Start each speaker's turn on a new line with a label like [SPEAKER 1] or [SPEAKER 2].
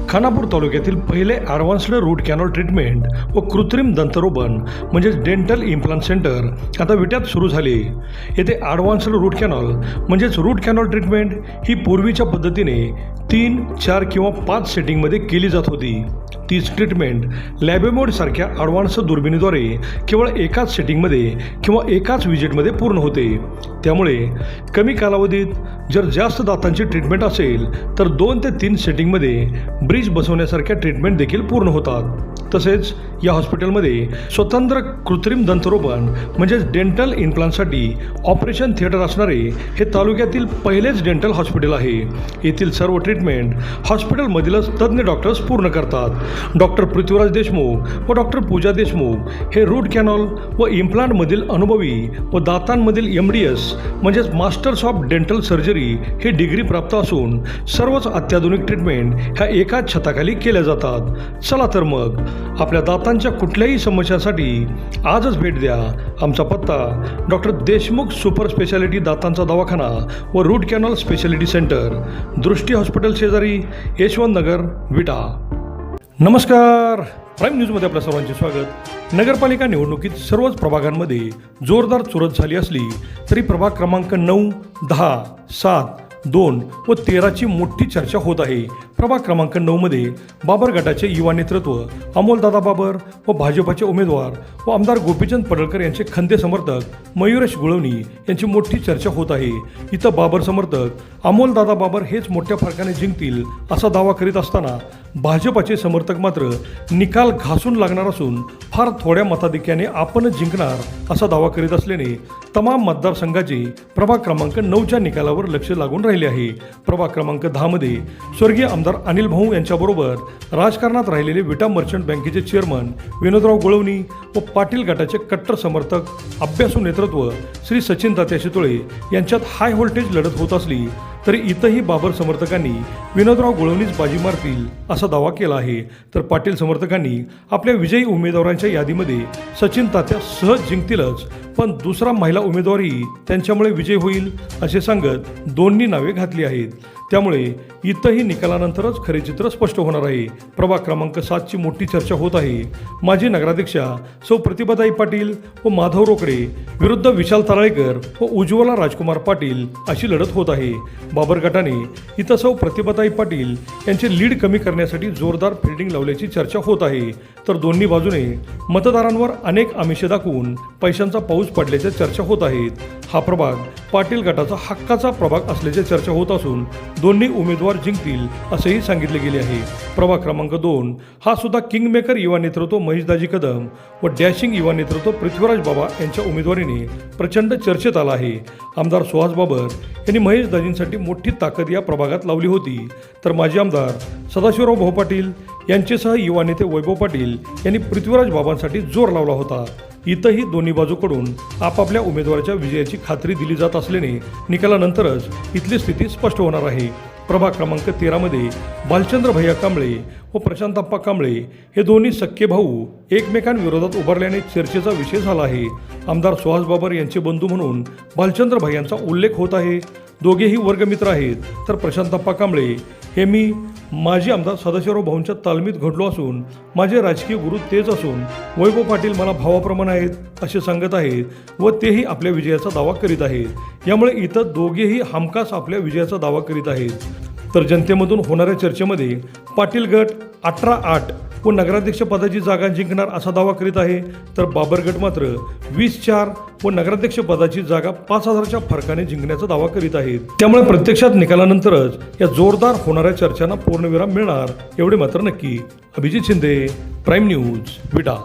[SPEAKER 1] खानापूर तालुक्यातील पहिले advanced route canal treatment व कृत्रिम दंतरोपण म्हणजेच डेंटल इम्प्लांट सेंटर आता विट्यात सुरू झाले. येथे ॲडव्हान्स्ड रूट कॅनॉल म्हणजेच रूट कॅनॉल ट्रीटमेंट ही पूर्वीच्या पद्धतीने 3, 4 किंवा 5 सेटिंगमध्ये केली जात होती. तीच ट्रीटमेंट लॅबेमोडसारख्या ॲडव्हान्स दुर्बिणीद्वारे केवळ एकाच सेटिंगमध्ये किंवा एकाच विजिटमध्ये पूर्ण होते. त्यामुळे कमी कालावधीत जर जास्त दातांची ट्रीटमेंट असेल तर 2 ते 3 सेटिंगमध्ये ब्रिज बसवण्यासारख्या ट्रीटमेंट देखील पूर्ण होतात. तसेच या हॉस्पिटलमध्ये स्वतंत्र कृत्रिम दंतरोपण म्हणजेच डेंटल इम्प्लांटसाठी ऑपरेशन थिएटर असणारे हे तालुक्यातील पहिलेच डेंटल हॉस्पिटल आहे. येथील सर्व ट्रीटमेंट हॉस्पिटलमधीलच तज्ज्ञ डॉक्टर्स पूर्ण करतात. डॉक्टर पृथ्वीराज देशमुख व डॉक्टर पूजा देशमुख हे रूट कॅनॉल व इम्प्लांटमधील अनुभवी व दातांमधील MDS म्हणजेच मास्टर्स ऑफ डेंटल सर्जरी हे डिग्री प्राप्त असून सर्वच अत्याधुनिक ट्रीटमेंट ह्या एकाच छताखाली केल्या जातात. चला तर मग आपल्या दातांच्या कुठल्याही समस्यांसाठी आजच भेट द्या. आमचा पत्ता डॉक्टर देशमुख सुपर स्पेशालिटी दातांचा दवाखाना व रूट कॅनॉल स्पेशालिटी सेंटर, दृष्टी हॉस्पिटल शेजारी, यशवंत नगर, विटा. नमस्कार, प्राईम न्यूजमध्ये आपल्या सर्वांचे स्वागत. नगरपालिका निवडणुकीत सर्वच प्रभागांमध्ये जोरदार चुरस झाली असली तरी प्रभाग क्रमांक 9, 10, 7, 2 व 13ची मोठी चर्चा होत आहे. प्रभाग क्रमांक 9मध्ये बाबर गटाचे युवा नेतृत्व अमोलदादा बाबर व भाजपाचे उमेदवार व आमदार गोपीचंद पडळकर यांचे खंदे समर्थक मयुरेश गुळवणी यांची मोठी चर्चा होत आहे. इथं बाबर समर्थक अमोलदादा बाबर हेच मोठ्या फरकाने जिंकतील असा दावा करीत असताना भाजपाचे समर्थक मात्र निकाल घासून लागणार असून फार थोड्या मताधिक्याने आपणच जिंकणार असा दावा करीत असल्याने तमाम मतदारसंघाचे प्रभाग क्रमांक 9च्या निकालावर लक्ष लागून राहिले आहे. प्रभाग क्रमांक 10मध्ये स्वर्गीय आमदार अनिल भाऊ यांच्याबरोबर राजकारणात राहिलेले विटा मर्चंट बँकेचे चेअरमन विनोदराव गुळवणी व पाटील गटाचे कट्टर समर्थक अभ्यासू नेतृत्व श्री सचिन तात्या शितोळे यांच्यात हाय व्होल्टेज लढत होत असली तरी इथंही बाबर समर्थकांनी विनोदराव गुळवणीच बाजी मारतील असा दावा केला आहे. तर पाटील समर्थकांनी आपल्या विजयी उमेदवारांच्या यादीमध्ये सचिन तात्या सहज जिंकतीलच पण दुसरा महिला उमेदवारही त्यांच्यामुळे विजय होईल असे सांगत दोन्ही नावे घातली आहेत. त्यामुळे इथंही निकालानंतरच खरे चित्र स्पष्ट होणार आहे. प्रभाग क्रमांक 7ची मोठी चर्चा होत आहे. माजी नगराध्यक्षा सौ प्रतिभाताई पाटील व माधव रोकडे विरुद्ध विशाल ताराळेकर व उज्ज्वला राजकुमार पाटील अशी लढत होत आहे. बाबर गटाने इथं सौ प्रतिभाताई पाटील यांचे लीड कमी करण्यासाठी जोरदार फिल्डिंग लावल्याची चर्चा होत आहे. तर दोन्ही बाजूने मतदारांवर अनेक आमिषे दाखवून पैशांचा पाऊस पडल्याच्या चर्चा होत आहेत. हा प्रभाग पाटील गटाचा हक्काचा प्रभाग असल्याच्या चर्चा होत असून दोन्ही उमेदवार जिंकतील असेही सांगितले गेले आहे. प्रभाग क्रमांक 2 हा सुद्धा किंगमेकर युवा नेतृत्व महेशदाजी कदम व डॅशिंग युवा नेतृत्व पृथ्वीराज बाबा यांच्या उमेदवारीने प्रचंड चर्चेत आला आहे. आमदार सुहास बाबर यांनी महेशदाजींसाठी मोठी ताकद या प्रभागात लावली होती. तर माजी आमदार सदाशिवराव भाऊ पाटील यांचेसह युवा नेते वैभव पाटील यांनी पृथ्वीराज बाबांसाठी जोर लावला होता. इथंही दोन्ही बाजूकडून आपापल्या उमेदवाराच्या विजयाची खात्री दिली जात असल्याने निकालानंतरच इथली स्थिती स्पष्ट होणार आहे. प्रभाग क्रमांक 13मध्ये भालचंद्र भैया कांबळे व प्रशांतप्पा कांबळे हे दोन्ही सख्खे भाऊ एकमेकांविरोधात उभारल्याने चर्चेचा विषय झाला आहे. आमदार सुहास बाबर यांचे बंधू म्हणून भालचंद्र भैयांचा उल्लेख होत आहे. दोघेही वर्गमित्र आहेत. तर प्रशांतप्पा कांबळे हे मी माजी आमदार सदाशिवराव भाऊंच्या तालमीत घडलो असून माझे राजकीय गुरु तेच असून वैभव पाटील मला भावाप्रमाणे आहेत असे सांगत आहेत व तेही आपल्या विजयाचा दावा करीत आहेत. यामुळे इथं दोघेही हमखास आपल्या विजयाचा दावा करीत आहेत. तर जनतेमधून होणाऱ्या चर्चेमध्ये पाटील गट 18-8 व नगराध्यक्ष पदाची जागा जिंकणार असा दावा करीत आहे. तर बाबर गट मात्र 20-4 व नगराध्यक्ष पदाची जागा 5,000च्या फरकाने जिंकण्याचा दावा करीत आहेत. त्यामुळे प्रत्यक्षात निकालानंतरच या जोरदार होणाऱ्या चर्चांना पूर्णविराम मिळणार एवढे मात्र नक्की. अभिजित शिंदे, प्राईम न्यूज, विटा.